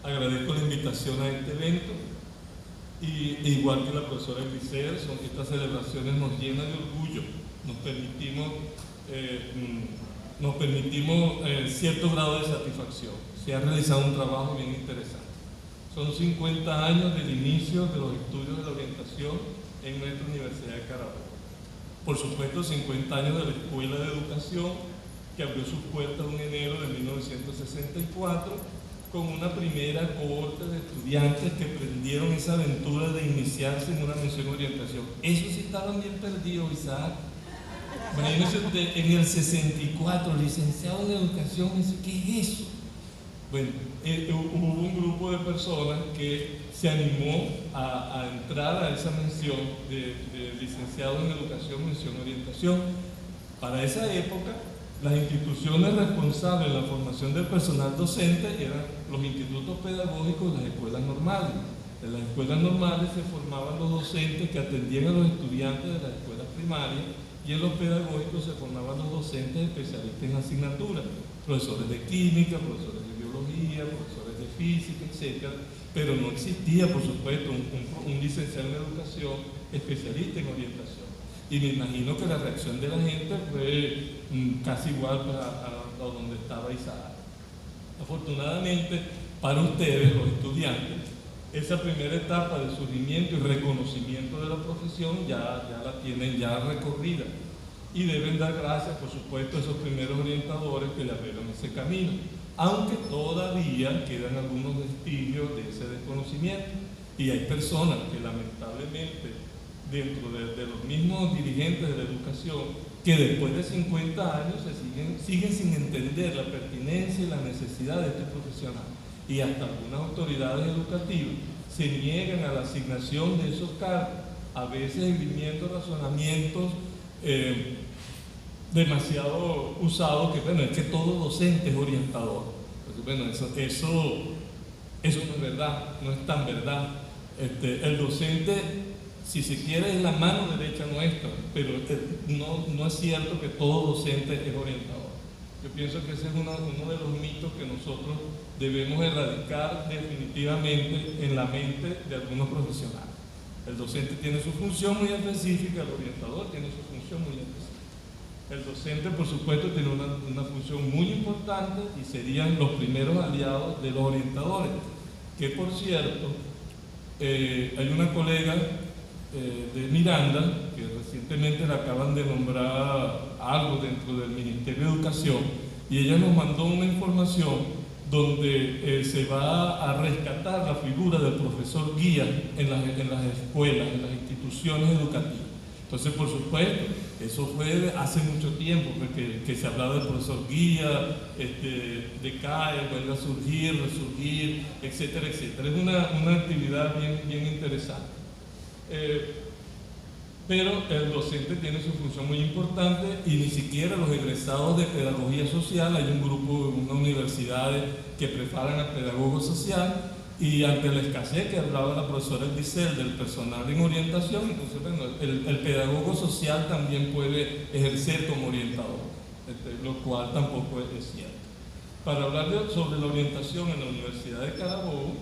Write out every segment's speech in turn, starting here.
agradezco la invitación a este evento y igual que la profesora Grisel, estas celebraciones nos llenan de orgullo, nos permitimos cierto grado de satisfacción. Se ha realizado un trabajo bien interesante. Son 50 años del inicio de los estudios de la orientación en nuestra Universidad de Carabobo. Por supuesto, 50 años de la Escuela de Educación, que abrió sus puertas en enero de 1964, con una primera cohorte de estudiantes que emprendieron esa aventura de iniciarse en una mención orientación. Esos sí estaban bien perdidos, Isaac. Imagínense usted, en el 64, licenciado en educación, dice, ¿qué es eso? Bueno, hubo un grupo de personas que se animó a entrar a esa mención de licenciado en educación, mención orientación. Para esa época, las instituciones responsables de la formación del personal docente eran los institutos pedagógicos y las escuelas normales. En las escuelas normales se formaban los docentes que atendían a los estudiantes de las escuelas primarias, y en los pedagógicos se formaban los docentes especialistas en asignaturas, profesores de química, profesores de biología, profesores de física, etc. Pero no existía, por supuesto, un licenciado en educación especialista en orientación. Y me imagino que la reacción de la gente fue casi igual a donde estaba Isaac. Afortunadamente, para ustedes, los estudiantes, esa primera etapa de surgimiento y reconocimiento de la profesión ya la tienen ya recorrida. Y deben dar gracias, por supuesto, a esos primeros orientadores que le abrieron ese camino, aunque todavía quedan algunos vestigios de ese desconocimiento. Y hay personas que lamentablemente, dentro de los mismos dirigentes de la educación, que después de 50 años siguen sin entender la pertinencia y la necesidad de este profesional. Y hasta algunas autoridades educativas se niegan a la asignación de esos cargos, a veces esgrimiendo razonamientos demasiado usados, que bueno, es que todo docente es orientador. Pues, bueno, eso no es verdad, no es tan verdad. El docente, si se quiere, es la mano derecha nuestra, pero no es cierto que todo docente es orientador. Yo pienso que ese es uno de los mitos que nosotros debemos erradicar definitivamente en la mente de algunos profesionales. El docente tiene su función muy específica, el orientador tiene su función muy específica. El docente, por supuesto, tiene una función muy importante y serían los primeros aliados de los orientadores, que por cierto, hay una colega de Miranda, que recientemente le acaban de nombrar algo dentro del Ministerio de Educación, y ella nos mandó una información donde se va a rescatar la figura del profesor guía en las escuelas, en las instituciones educativas. Entonces, por supuesto, eso fue hace mucho tiempo que se hablaba del profesor guía, decae, vuelve a surgir, resurgir, etcétera, etcétera. Es una actividad bien interesante. Pero el docente tiene su función muy importante y ni siquiera los egresados de pedagogía social, hay un grupo en unas universidades que preparan al pedagogo social, y ante la escasez que hablaba la profesora Grisel del personal en orientación, entonces bueno, el pedagogo social también puede ejercer como orientador, lo cual tampoco es cierto. Para hablar sobre la orientación en la Universidad de Carabobo,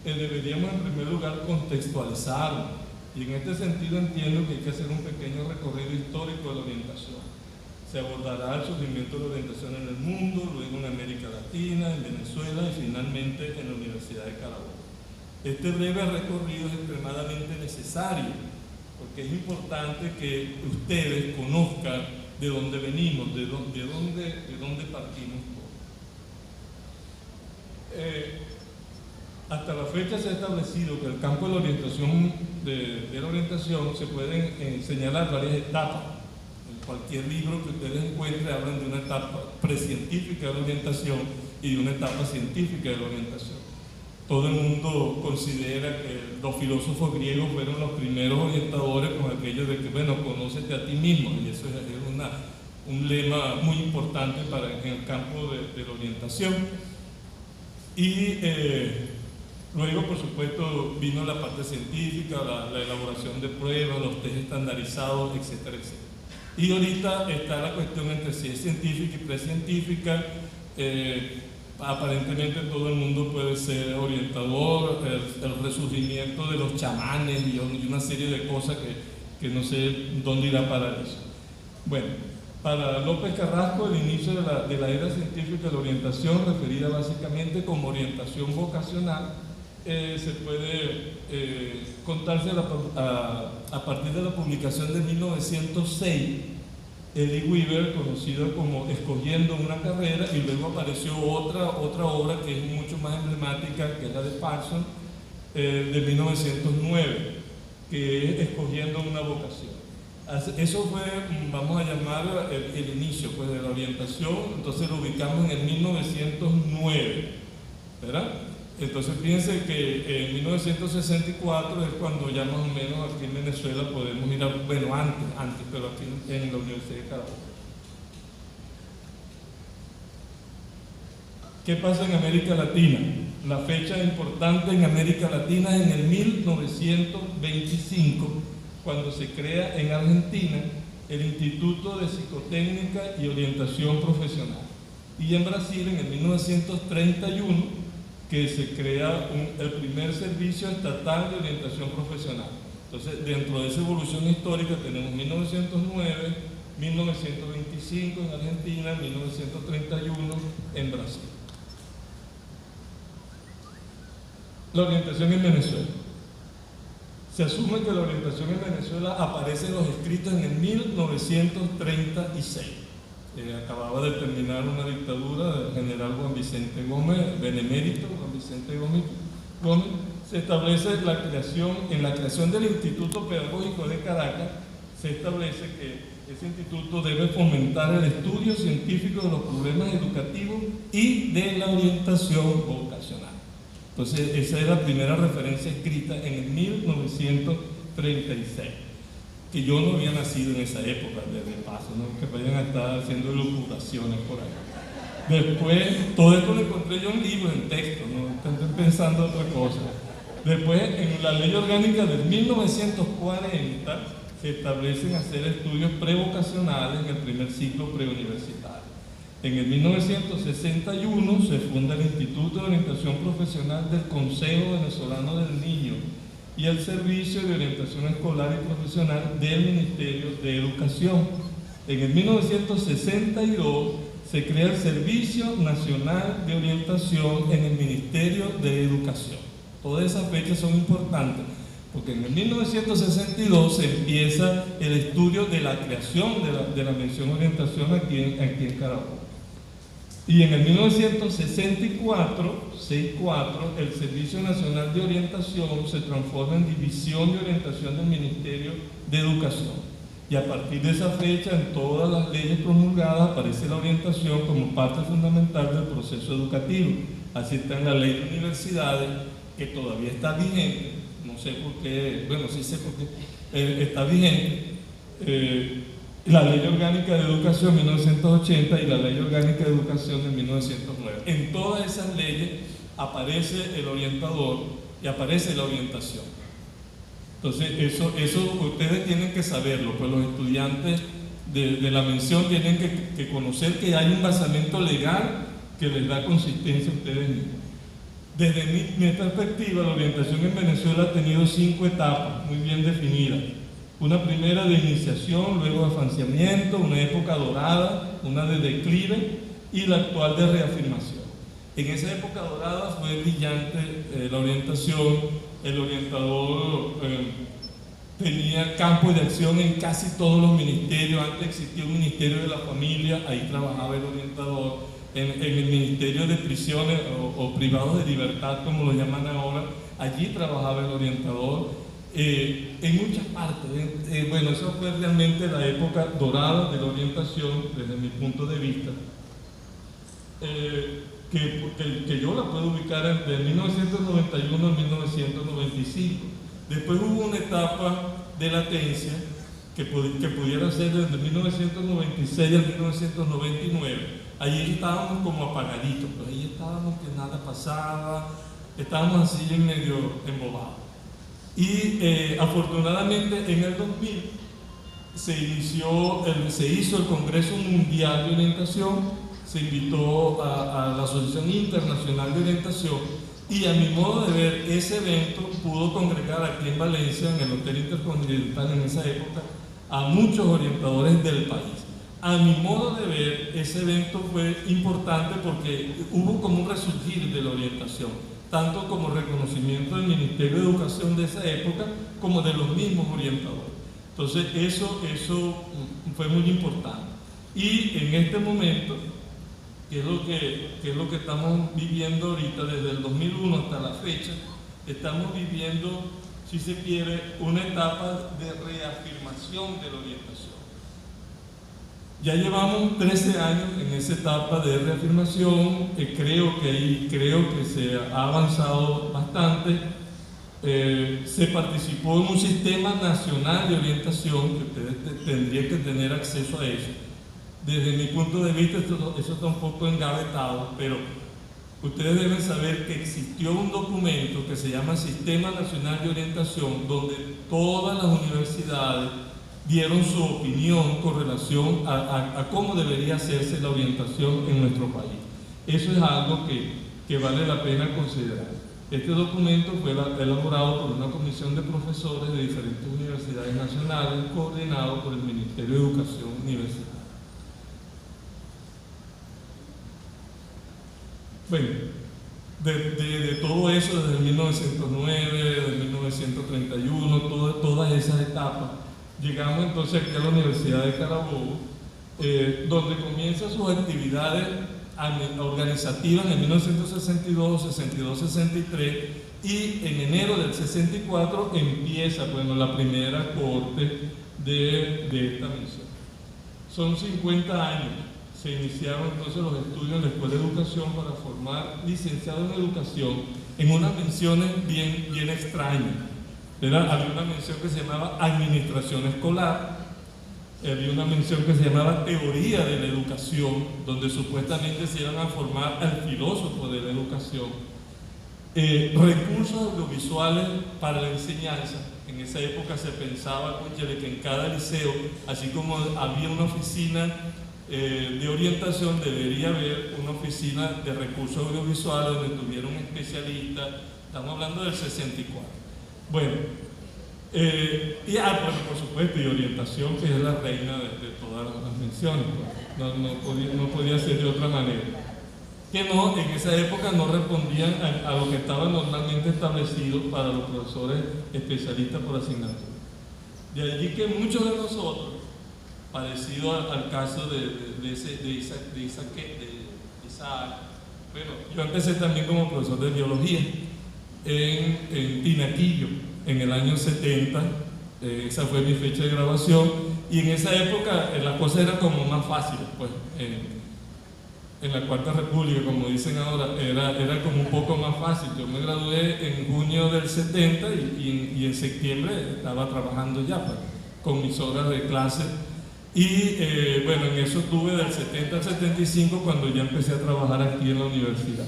deberíamos en primer lugar contextualizarlo. Y en este sentido entiendo que hay que hacer un pequeño recorrido histórico de la orientación. Se abordará el surgimiento de la orientación en el mundo, luego en América Latina, en Venezuela y finalmente en la Universidad de Carabobo. Este breve recorrido es extremadamente necesario porque es importante que ustedes conozcan de dónde venimos, de dónde partimos todos. Hasta la fecha se ha establecido que el campo de la orientación, se pueden señalar varias etapas. En cualquier libro que ustedes encuentren hablan de una etapa precientífica de la orientación y de una etapa científica de la orientación. Todo el mundo considera que los filósofos griegos fueron los primeros orientadores con aquello de que, bueno, conócete a ti mismo, y eso es un lema muy importante en el campo de la orientación. Y luego, por supuesto, vino la parte científica, la elaboración de pruebas, los test estandarizados, etcétera, etcétera. Y ahorita está la cuestión entre si es científica y precientífica. aparentemente todo el mundo puede ser orientador, el resurgimiento de los chamanes y una serie de cosas que no sé dónde irá para eso. Bueno, para López Carrasco, el inicio de la era científica de la orientación, referida básicamente como orientación vocacional, se puede contarse a partir de la publicación de 1906, Elie Wiesel, conocido como Escogiendo una carrera, y luego apareció otra obra que es mucho más emblemática, que es la de Parsons, de 1909, que es Escogiendo una vocación. Eso fue, vamos a llamar, el inicio pues, de la orientación. Entonces lo ubicamos en el 1909, ¿verdad? Entonces fíjense que en 1964 es cuando ya más o menos aquí en Venezuela podemos ir a, bueno, antes, pero aquí en la Universidad de Carabobo. ¿Qué pasa en América Latina? La fecha importante en América Latina es en el 1925, cuando se crea en Argentina el Instituto de Psicotécnica y Orientación Profesional. Y en Brasil en el 1931, que se crea el primer servicio estatal de orientación profesional. Entonces, dentro de esa evolución histórica tenemos 1909, 1925 en Argentina, 1931 en Brasil. La orientación en Venezuela. Se asume que la orientación en Venezuela aparece en los escritos en el 1936. Acababa de terminar una dictadura del general Juan Vicente Gómez, benemérito Juan Vicente Gómez. Se establece en la creación del Instituto Pedagógico de Caracas, se establece que ese instituto debe fomentar el estudio científico de los problemas educativos y de la orientación vocacional. Entonces, esa es la primera referencia escrita en el 1936. Que yo no había nacido en esa época, de paso, ¿no? Que vayan a estar haciendo elucubraciones por ahí. Después, todo esto lo encontré yo en libros, en textos, no estoy pensando otra cosa. Después, en la ley orgánica del 1940, se establecen hacer estudios prevocacionales en el primer ciclo preuniversitario. En el 1961 se funda el Instituto de Orientación Profesional del Consejo Venezolano del Niño y el Servicio de Orientación Escolar y Profesional del Ministerio de Educación. En el 1962 se crea el Servicio Nacional de Orientación en el Ministerio de Educación. Todas esas fechas son importantes porque en el 1962 se empieza el estudio de la creación de la mención orientación aquí en Carabobo. Y en el 1964, el Servicio Nacional de Orientación se transforma en División de Orientación del Ministerio de Educación. Y a partir de esa fecha, en todas las leyes promulgadas, aparece la orientación como parte fundamental del proceso educativo. Así está en la Ley de Universidades, que todavía está vigente, no sé por qué, bueno, sí sé por qué, está vigente. La Ley Orgánica de Educación de 1980 y la Ley Orgánica de Educación de 1909. En todas esas leyes aparece el orientador y aparece la orientación. Entonces, eso ustedes tienen que saberlo, pues los estudiantes de la mención tienen que conocer que hay un basamento legal que les da consistencia a ustedes mismos. Desde mi perspectiva, la orientación en Venezuela ha tenido 5 etapas muy bien definidas. Una primera de iniciación, luego de afanciamiento, una época dorada, una de declive y la actual de reafirmación. En esa época dorada fue brillante la orientación, el orientador tenía campo de acción en casi todos los ministerios. Antes existía un ministerio de la familia, ahí trabajaba el orientador. En el ministerio de prisiones o privados de libertad, como lo llaman ahora, allí trabajaba el orientador. En muchas partes, bueno, eso fue realmente la época dorada de la orientación desde mi punto de vista, que yo la puedo ubicar de 1991 a 1995. Después hubo una etapa de latencia que pudiera ser desde 1996 al 1999. Allí estábamos como apagaditos, pues allí estábamos que nada pasaba, estábamos así en medio embobados. Y afortunadamente en el 2000 se hizo el Congreso Mundial de Orientación, se invitó a la Asociación Internacional de Orientación, y a mi modo de ver, ese evento pudo congregar aquí en Valencia, en el Hotel Intercontinental en esa época, a muchos orientadores del país. A mi modo de ver, ese evento fue importante porque hubo como un resurgir de la orientación, tanto como reconocimiento del Ministerio de Educación de esa época, como de los mismos orientadores. Entonces, eso fue muy importante. Y en este momento, que es lo que estamos viviendo ahorita, desde el 2001 hasta la fecha, estamos viviendo, si se quiere, una etapa de reafirmación de la orientación. Ya llevamos 13 años en esa etapa de reafirmación, creo que se ha avanzado bastante. Se participó en un sistema nacional de orientación, que ustedes tendrían que tener acceso a eso. Desde mi punto de vista, eso está un poco engavetado, pero ustedes deben saber que existió un documento que se llama Sistema Nacional de Orientación, donde todas las universidades dieron su opinión con relación a cómo debería hacerse la orientación en nuestro país. Eso es algo que vale la pena considerar. Este documento fue elaborado por una comisión de profesores de diferentes universidades nacionales, coordinado por el Ministerio de Educación Universitaria. Bueno, de todo eso, desde 1909, desde 1931, todas esas etapas, llegamos entonces aquí a la Universidad de Carabobo, donde comienzan sus actividades organizativas en 1962, 62, 63, y en enero del 64 empieza, bueno, la primera corte de esta misión. Son 50 años. Se iniciaron entonces los estudios en la Escuela de Educación para formar licenciados en Educación en unas menciones bien extrañas. Había una mención que se llamaba Administración Escolar, había una mención que se llamaba Teoría de la Educación, donde supuestamente se iban a formar al filósofo de la educación. Recursos audiovisuales para la enseñanza. En esa época se pensaba, cónchale, que en cada liceo, así como había una oficina de orientación, debería haber una oficina de recursos audiovisuales donde tuviera un especialista. Estamos hablando del 64. Bueno, bueno, por supuesto, y orientación, que es la reina de todas las menciones, pues. No podía ser de otra manera. Que no, en esa época no respondían a lo que estaba normalmente establecido para los profesores especialistas por asignatura. De allí que muchos de nosotros, parecido al caso de Isaac, bueno, yo empecé también como profesor de biología en Tinaquillo en el año 70, esa fue mi fecha de graduación, y en esa época la cosa era como más fácil, pues, en la Cuarta República, como dicen ahora, era como un poco más fácil. Yo me gradué en junio del 70 y en septiembre estaba trabajando ya, pues, con mis horas de clase. Y bueno, en eso estuve del 70 al 75 cuando ya empecé a trabajar aquí en la universidad.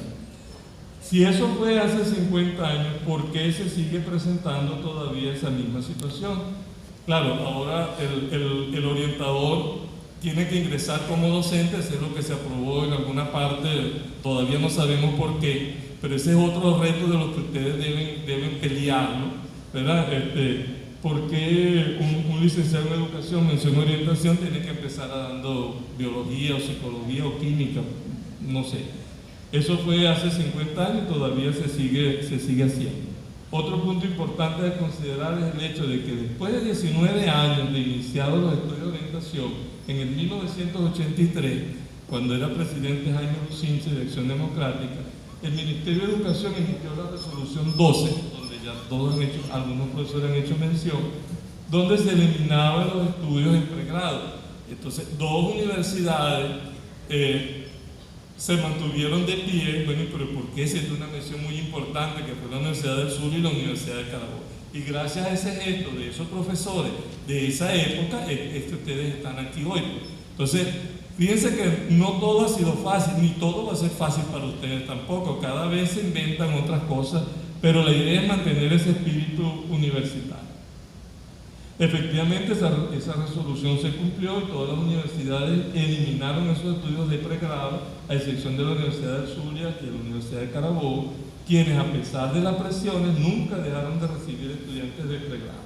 Si eso fue hace 50 años, ¿por qué se sigue presentando todavía esa misma situación? Claro, ahora el orientador tiene que ingresar como docente, eso es lo que se aprobó en alguna parte, todavía no sabemos por qué, pero ese es otro reto de los que ustedes deben pelearlo, ¿verdad? ¿Por qué un licenciado en educación, mención orientación, tiene que empezar dando biología o psicología o química? No sé. Eso fue hace 50 años y todavía se sigue haciendo. Otro punto importante de considerar es el hecho de que después de 19 años de iniciados los estudios de orientación, en el 1983, cuando era presidente Jaime Lucinche de Acción Democrática, el Ministerio de Educación emitió la resolución 12, donde ya algunos profesores han hecho mención, donde se eliminaban los estudios en pregrado. Entonces, dos universidades se mantuvieron de pie. Bueno, pero ¿por qué? Si es una mención muy importante, que fue la Universidad del Sur y la Universidad de Carabobo. Y gracias a ese gesto de esos profesores de esa época, es que ustedes están aquí hoy. Entonces, fíjense que no todo ha sido fácil, ni todo va a ser fácil para ustedes tampoco. Cada vez se inventan otras cosas, pero la idea es mantener ese espíritu universitario. Efectivamente, esa resolución se cumplió y todas las universidades eliminaron esos estudios de pregrado, a excepción de la Universidad del Zulia y de la Universidad de Carabobo, quienes, a pesar de las presiones, nunca dejaron de recibir estudiantes de pregrado.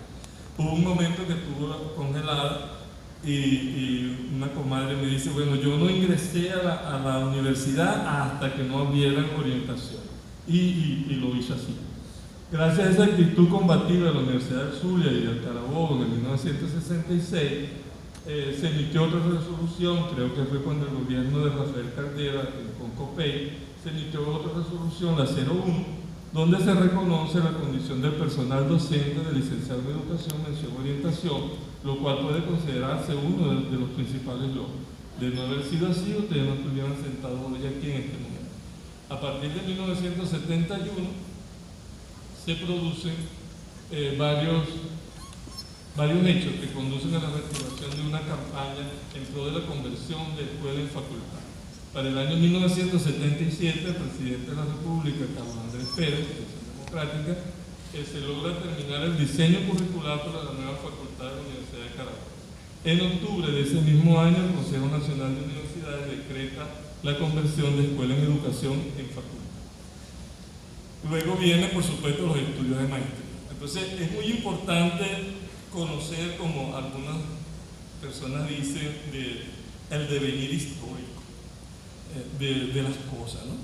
Hubo un momento que estuvo congelada y una comadre me dice, bueno, yo no ingresé a la universidad hasta que no abrieran orientación. Y lo hice así. Gracias a esa actitud combativa de la Universidad del Zulia y del Carabobo en 1966, se emitió otra resolución, creo que fue cuando el gobierno de Rafael Caldera, con COPEI, se emitió otra resolución, la 01, donde se reconoce la condición del personal docente de licenciado en educación, mención orientación, lo cual puede considerarse uno de los principales logros. De no haber sido así, ustedes no estuvieran sentados hoy aquí en este momento. A partir de 1971, se producen varios hechos que conducen a la reactivación de una campaña en pro de la conversión de escuela en facultad. Para el año 1977, el presidente de la República, Carlos Andrés Pérez, de Acción Democrática, se logra terminar el diseño curricular para la nueva facultad de la Universidad de Carabobo. En octubre de ese mismo año, el Consejo Nacional de Universidades decreta la conversión de escuela en educación en facultad. Luego vienen, por supuesto, los estudios de maestría. Entonces, es muy importante conocer, como algunas personas dicen, el devenir histórico de las cosas, ¿no?